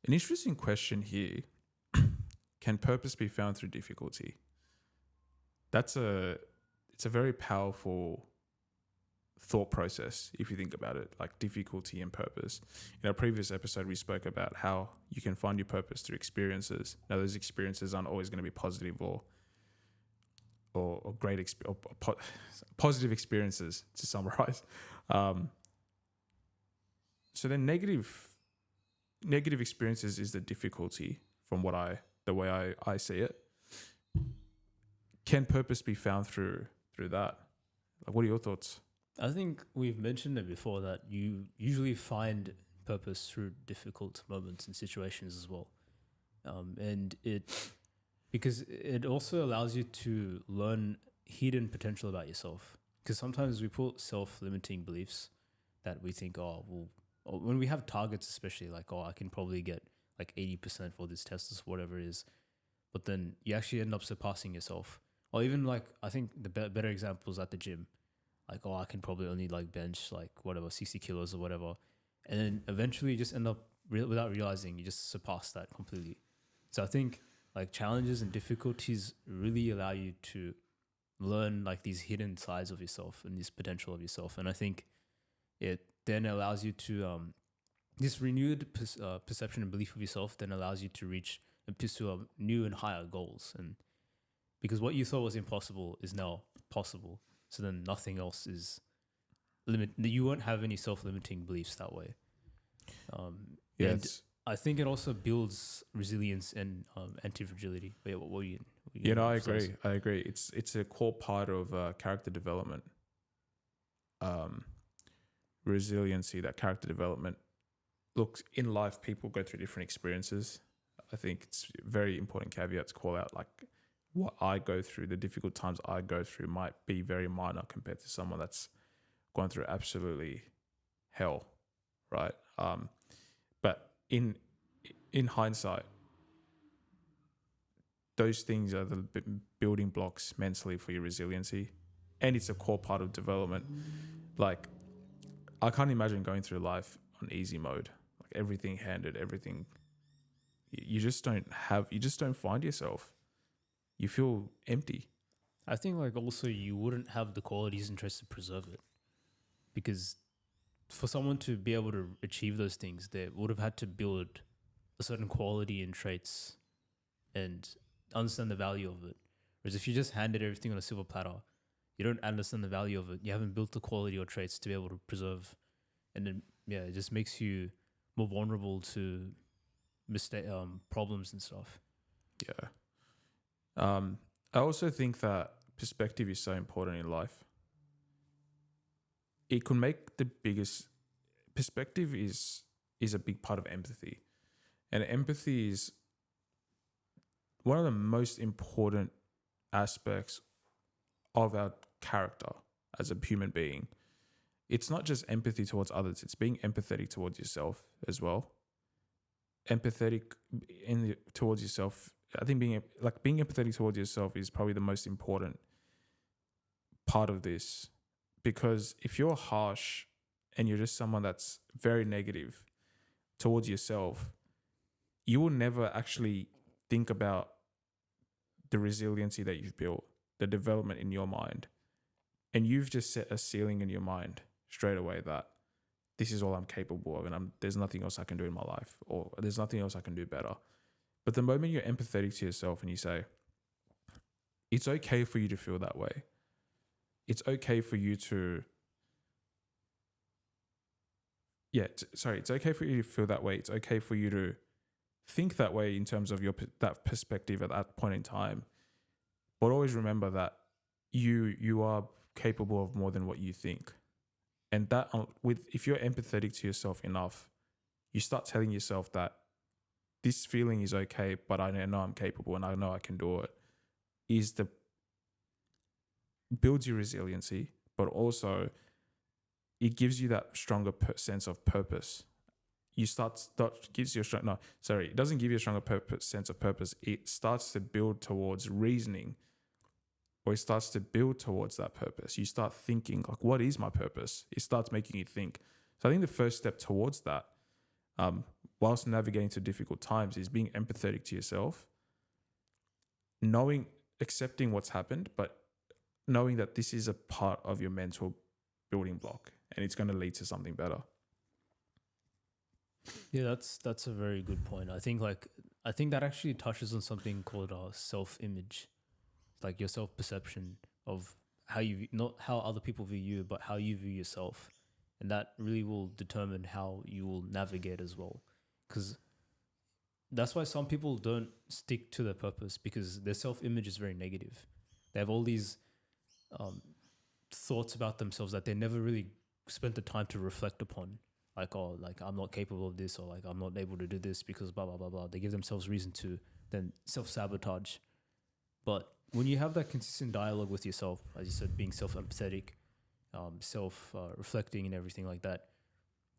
An interesting question here. Can purpose be found through difficulty? It's a very powerful thought process if you think about it, like difficulty and purpose. In our previous episode, we spoke about how you can find your purpose through experiences. Now, those experiences aren't always going to be positive or great positive experiences, to summarize. So then negative experiences is the difficulty from the way I see it. Can purpose be found through that? Like, what are your thoughts? I think we've mentioned it before that you usually find purpose through difficult moments and situations as well. Because it also allows you to learn hidden potential about yourself. Because sometimes we put self-limiting beliefs that we think, when we have targets, especially like, I can probably get like 80% for this test or whatever it is. But then you actually end up surpassing yourself. Or even like, I think the better example is at the gym. Like, I can probably only like bench like 60 kilos or whatever. And then eventually you just end up, without realizing, you just surpass that completely. So I think like challenges and difficulties really allow you to learn like these hidden sides of yourself and this potential of yourself. And I think it then allows you to, this renewed perception and belief of yourself then allows you to reach and pursue new and higher goals. And because what you thought was impossible is now possible. So then nothing else is you won't have any self-limiting beliefs that way. And I think it also builds resilience and antifragility. Wait, what were you? I agree. It's a core part of character development. Resiliency, that character development. Look, in life, people go through different experiences. I think it's a very important caveat to call out, like, what I go through, the difficult times I go through might be very minor compared to someone that's gone through absolutely hell, right? But in hindsight, those things are the building blocks mentally for your resiliency, and it's a core part of development. Like, I can't imagine going through life on easy mode, like everything handed, everything. You just don't find yourself. You feel empty. I think like also you wouldn't have the qualities and traits to preserve it, because for someone to be able to achieve those things, they would have had to build a certain quality and traits and understand the value of it. Whereas if you just handed everything on a silver platter, you don't understand the value of it. You haven't built the quality or traits to be able to preserve, and then it just makes you more vulnerable to problems and stuff. Yeah. I also think that perspective is so important in life. It could make the biggest perspective is a big part of empathy. And empathy is one of the most important aspects of our character as a human being. It's not just empathy towards others, it's being empathetic towards yourself as well. Empathetic towards yourself. I think being empathetic towards yourself is probably the most important part of this, because if you're harsh and you're just someone that's very negative towards yourself, you will never actually think about the resiliency that you've built, the development in your mind. And you've just set a ceiling in your mind straight away that this is all I'm capable of, and there's nothing else I can do in my life, or there's nothing else I can do better. But the moment you're empathetic to yourself and you say, it's okay for you to feel that way. It's okay for you to, it's okay for you to feel that way. It's okay for you to think that way in terms of that perspective at that point in time. But always remember that you are capable of more than what you think. And that if you're empathetic to yourself enough, you start telling yourself that this feeling is okay, but I know I'm capable and I know I can do it, builds your resiliency, but also it gives you that stronger sense of purpose. It doesn't give you a stronger sense of purpose. It starts to build towards reasoning, or it starts to build towards that purpose. You start thinking, like, what is my purpose? It starts making you think. So I think the first step towards that whilst navigating through difficult times, is being empathetic to yourself, accepting what's happened, but knowing that this is a part of your mental building block and it's going to lead to something better. Yeah, that's a very good point. I think that actually touches on something called self-image, like your self-perception of not how other people view you, but how you view yourself, and that really will determine how you will navigate as well. Because that's why some people don't stick to their purpose, because their self-image is very negative. They have all these thoughts about themselves that they never really spent the time to reflect upon. Like, oh, like I'm not capable of this, or like I'm not able to do this because blah, blah, blah, blah. They give themselves reason to then self-sabotage. But when you have that consistent dialogue with yourself, as you said, being self-empathetic, self-reflecting and everything like that,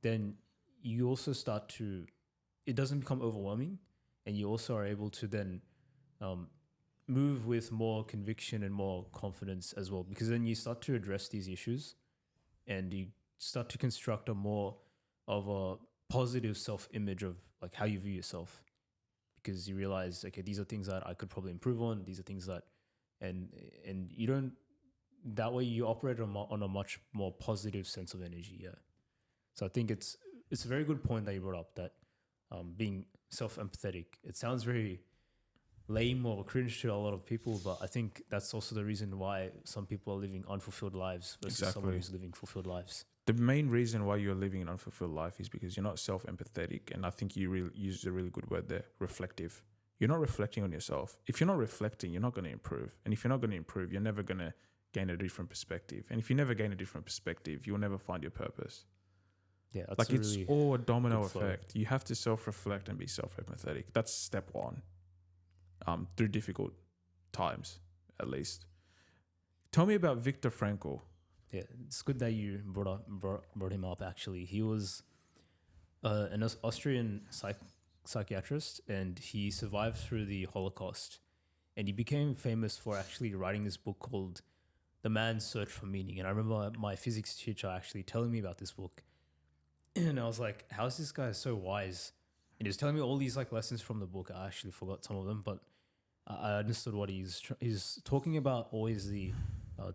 then you also start to, it doesn't become overwhelming, and you also are able to then move with more conviction and more confidence as well, because then you start to address these issues and you start to construct a more of a positive self-image of like how you view yourself, because you realize, okay, these are things that I could probably improve on. These are things that, and you don't, that way you operate on a much more positive sense of energy. Yeah. So I think it's a very good point that you brought up, that being self-empathetic, it sounds very lame or cringe to a lot of people, but I think that's also the reason why some people are living unfulfilled lives versus someone who's living fulfilled lives. The main reason why you're living an unfulfilled life is because you're not self-empathetic, and I think you used a really good word there, reflective. You're not reflecting on yourself. If you're not reflecting, you're not going to improve. And if you're not going to improve, you're never going to gain a different perspective. And if you never gain a different perspective, you'll never find your purpose. Yeah, that's like it's really all a domino effect. You have to self-reflect and be self-empathetic. That's step one. Through difficult times, at least. Tell me about Viktor Frankl. Yeah, it's good that you brought him up. Actually, he was an Austrian psychiatrist, and he survived through the Holocaust, and he became famous for actually writing this book called "The Man's Search for Meaning." And I remember my physics teacher actually telling me about this book, and I was like, "How is this guy so wise?" And he was telling me all these like lessons from the book. I actually forgot some of them, but I understood what he's talking about. Always the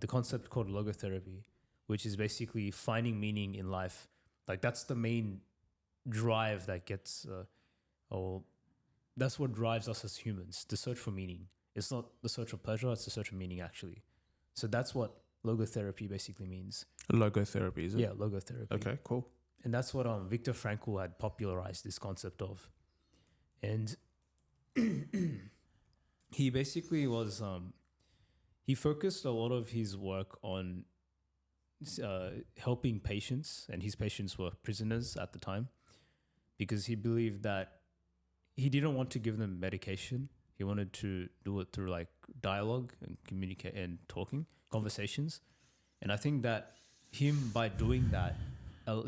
concept called logotherapy, which is basically finding meaning in life. Like that's the main drive that gets, that's what drives us as humans, the search for meaning. It's not the search of pleasure, it's the search of meaning actually. So that's what logotherapy basically means. Logotherapy, is it? Yeah, logotherapy. Okay, cool. And that's what Viktor Frankl had popularized this concept of. And he basically was, he focused a lot of his work on helping patients, and his patients were prisoners at the time, because he believed that he didn't want to give them medication. He wanted to do it through like dialogue and communicate and conversations. And I think that him, by doing that,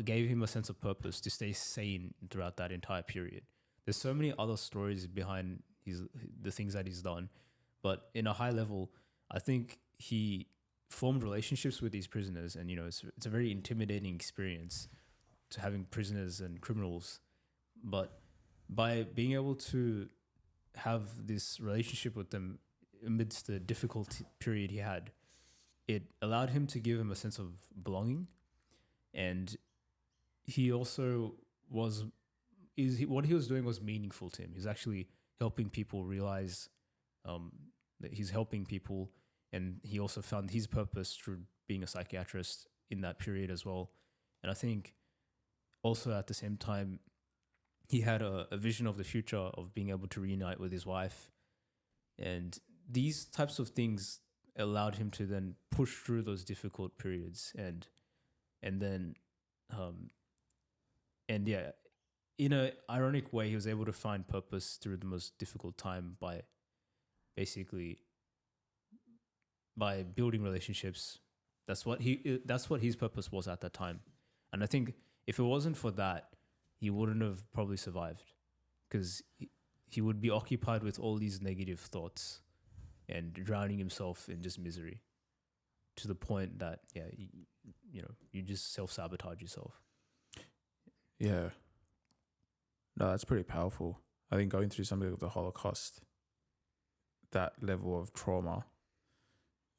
gave him a sense of purpose to stay sane throughout that entire period. There's so many other stories behind the things that he's done, but in a high level, I think he formed relationships with these prisoners, and it's a very intimidating experience to having prisoners and criminals. But by being able to have this relationship with them amidst the difficult period he had, it allowed him to give him a sense of belonging. And he also what he was doing was meaningful to him. He's actually helping people realize that he's helping people, and he also found his purpose through being a psychiatrist in that period as well. And I think also at the same time, he had a vision of the future of being able to reunite with his wife. And these types of things allowed him to then push through those difficult periods. And then, in an ironic way, he was able to find purpose through the most difficult time by building relationships. That's what his purpose was at that time. And I think if it wasn't for that, he wouldn't have probably survived, because he would be occupied with all these negative thoughts and drowning himself in just misery, to the point that you just self-sabotage yourself. Yeah. No, that's pretty powerful. I think going through something like the Holocaust, that level of trauma,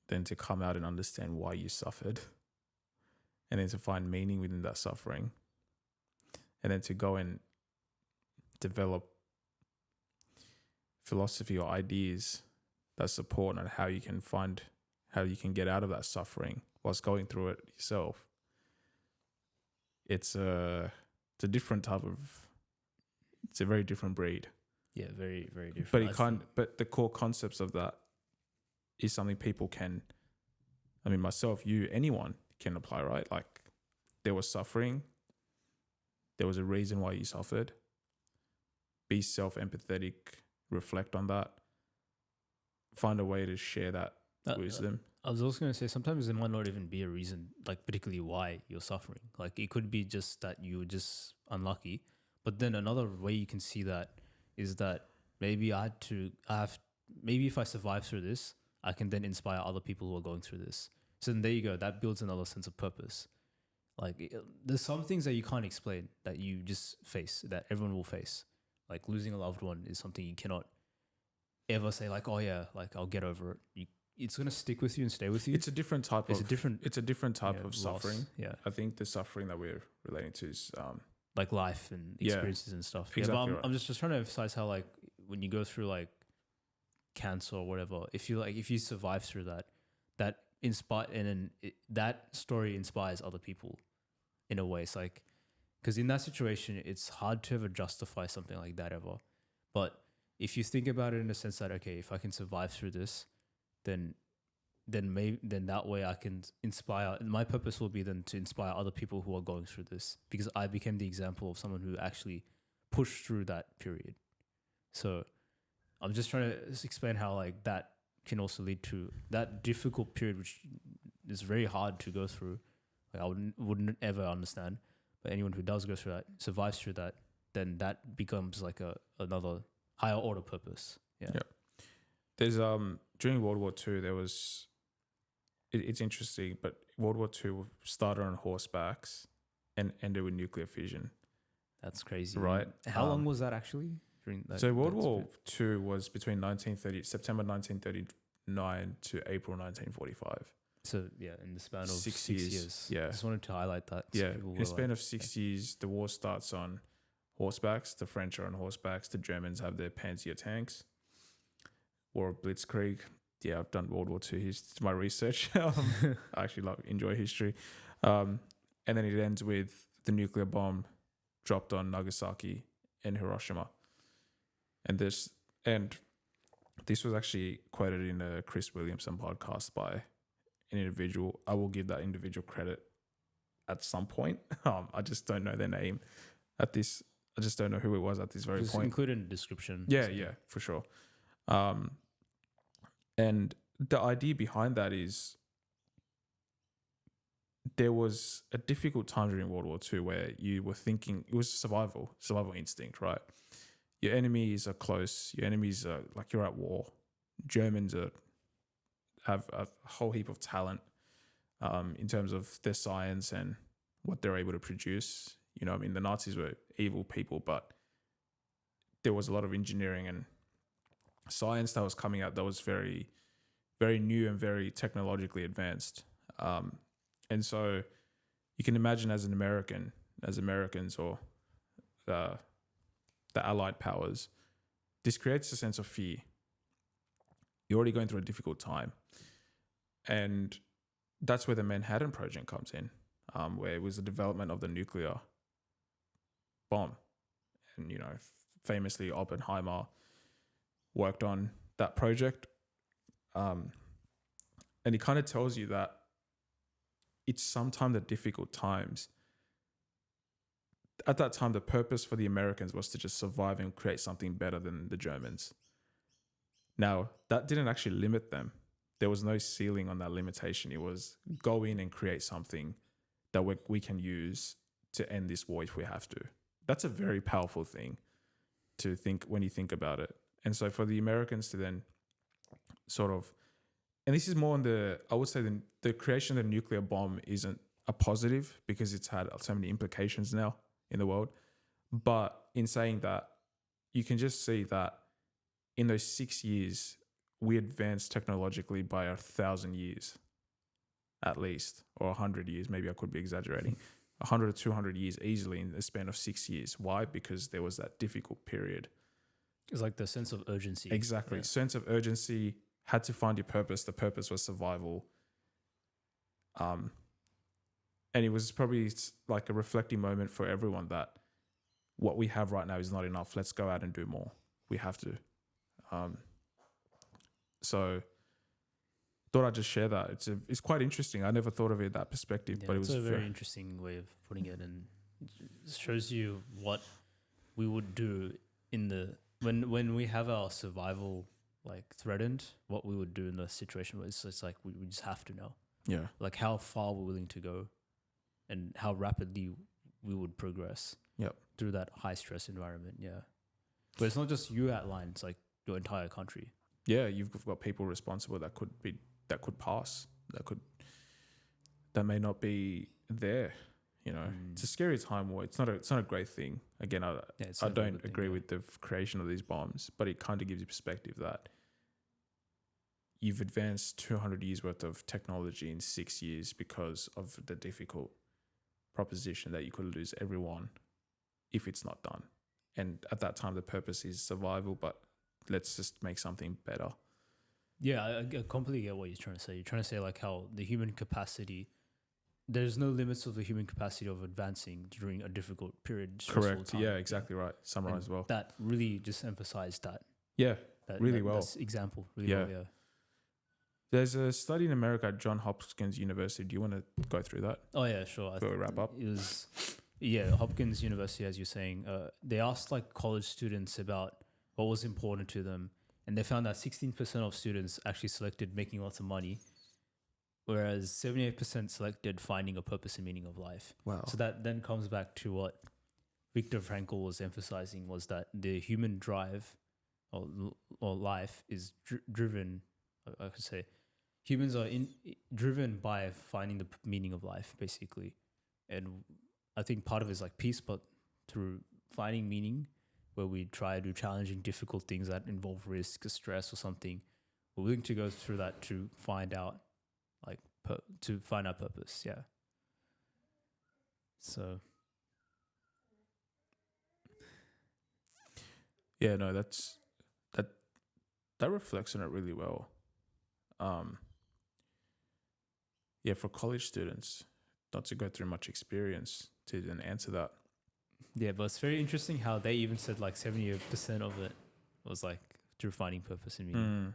then to come out and understand why you suffered, and then to find meaning within that suffering, and then to go and develop philosophy or ideas that support on how you can get out of that suffering whilst going through it yourself. It's a different type of, it's a very different breed. Yeah, very, very different. But the core concepts of that is something people can, I mean, myself, you, anyone can apply, right? Like, there was suffering. There was a reason why you suffered. Be self-empathetic, reflect on that. Find a way to share that wisdom. I was also going to say, sometimes there might not even be a reason, like particularly why you're suffering. Like, it could be just that you were just unlucky. But then another way you can see that is that maybe maybe if I survive through this, I can then inspire other people who are going through this. So then there you go. That builds another sense of purpose. Like, there's some things that you can't explain that you just face, that everyone will face. Like, losing a loved one is something you cannot ever say, like, oh yeah, like, I'll get over it. It's gonna stick with you and stay with you. It's a different type of loss. suffering. Yeah, I think the suffering that we're relating to is like life and experiences and stuff. Exactly, yeah, but right. I'm just trying to emphasize how, like, when you go through like cancer or whatever, if you survive through that that story inspires other people in a way. It's like, because in that situation, it's hard to ever justify something like that ever. But if you think about it in the sense that, okay, if I can survive through this, then that way I can inspire. My purpose will be then to inspire other people who are going through this, because I became the example of someone who actually pushed through that period. So I'm just trying to explain how, like, that can also lead to that difficult period, which is very hard to go through. Like, I wouldn't ever understand, but anyone who does go through that, survives through that, then that becomes like another higher order purpose. Yeah. There's during World War II, there was, it's interesting, but World War II started on horsebacks and ended with nuclear fission. That's crazy, right? How long was that actually? During that, so World War II was between September 1939 to April 1945. So yeah, in the span of 6 years. Yeah, I just wanted to highlight that. Yeah, in the span of 6 years, the war starts on horsebacks. The French are on horsebacks. The Germans have their Panzer tanks. War of Blitzkrieg. Yeah, I've done World War II. It's my research. I actually enjoy history. And then it ends with the nuclear bomb dropped on Nagasaki and Hiroshima. And this was actually quoted in a Chris Williamson podcast by an individual. I will give that individual credit at some point. I just don't know their name at this. I just don't know who it was at this very point. Include in the description. Yeah, for sure. And the idea behind that is there was a difficult time during World War II where you were thinking, it was survival instinct, right? Your enemies are close. Your enemies are like, you're at war. Germans have a whole heap of talent in terms of their science and what they're able to produce. You know, I mean, the Nazis were evil people, but there was a lot of engineering and science that was coming out that was very, very new and very technologically advanced. And so you can imagine as Americans or the Allied powers, this creates a sense of fear. You're already going through a difficult time. And that's where the Manhattan Project comes in, where it was the development of the nuclear bomb. And, you know, famously Oppenheimer worked on that project. And it kind of tells you that it's sometimes the difficult times. At that time, the purpose for the Americans was to just survive and create something better than the Germans. Now, that didn't actually limit them. There was no ceiling on that limitation. It was go in and create something that we can use to end this war if we have to. That's a very powerful thing to think when you think about it. And so for the Americans to then sort of, and this is more on I would say the creation of the nuclear bomb isn't a positive because it's had so many implications now in the world. But in saying that, you can just see that in those 6 years, we advanced technologically by 1,000 years, at least, or 100 years. Maybe I could be exaggerating. 100 or 200 years easily in the span of 6 years. Why? Because there was that difficult period. It's like the sense of urgency. Exactly. Yeah. Sense of urgency, had to find your purpose. The purpose was survival. And it was probably like a reflecting moment for everyone that what we have right now is not enough. Let's go out and do more. We have to. So thought I'd just share that. It's quite interesting. I never thought of it that perspective, but it was a very interesting way of putting it, and it shows you what we would do in the when we have our survival like threatened, what we would do in the situation where it's like we just have to know. Yeah. Like how far we're willing to go and how rapidly we would progress. Yep. Through that high stress environment. Yeah. But it's not just you at line, it's like your entire country. Yeah, you've got people responsible that could pass, that may not be there. You know, it's a scary time war. It's not a great thing. Again, I don't agree with the creation of these bombs, but it kind of gives you perspective that you've advanced 200 years worth of technology in 6 years because of the difficult proposition that you could lose everyone if it's not done. And at that time, the purpose is survival, but let's just make something better. Yeah, I completely get what you're trying to say. You're trying to say like how the human capacity, there's no limits of the human capacity of advancing during a difficult period. Correct. Time. Yeah, exactly right. Summarized well. That really just emphasized that. Yeah, really well. That's example. Really well, yeah. There's a study in America at Johns Hopkins University. Do you want to go through that? Oh, yeah, sure. Before we wrap up. It was, Hopkins University, as you're saying. They asked like college students about what was important to them. And they found that 16% of students actually selected making lots of money, whereas 78% selected finding a purpose and meaning of life. Wow. So that then comes back to what Viktorfrankl was emphasizing, was that the human drive or life is driven, I could say, humans are driven by finding the meaning of life, basically. And I think part of it is like peace, but through finding meaning, where we try to do challenging, difficult things that involve risk, stress, or something, we're willing to go through that to find out, like, to find our purpose. Yeah. So. Yeah, no, that reflects on it really well. Yeah, for college students, not to go through much experience to then answer that. Yeah, but it's very interesting how they even said like 70% of it was like through finding purpose and meaning.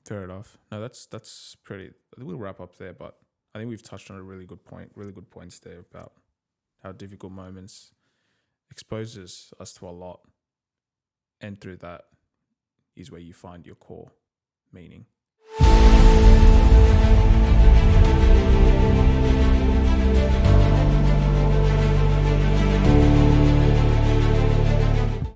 Fair enough. No, that's pretty. We'll wrap up there, but I think we've touched on a really good points there about how difficult moments exposes us to a lot, and through that is where you find your core meaning.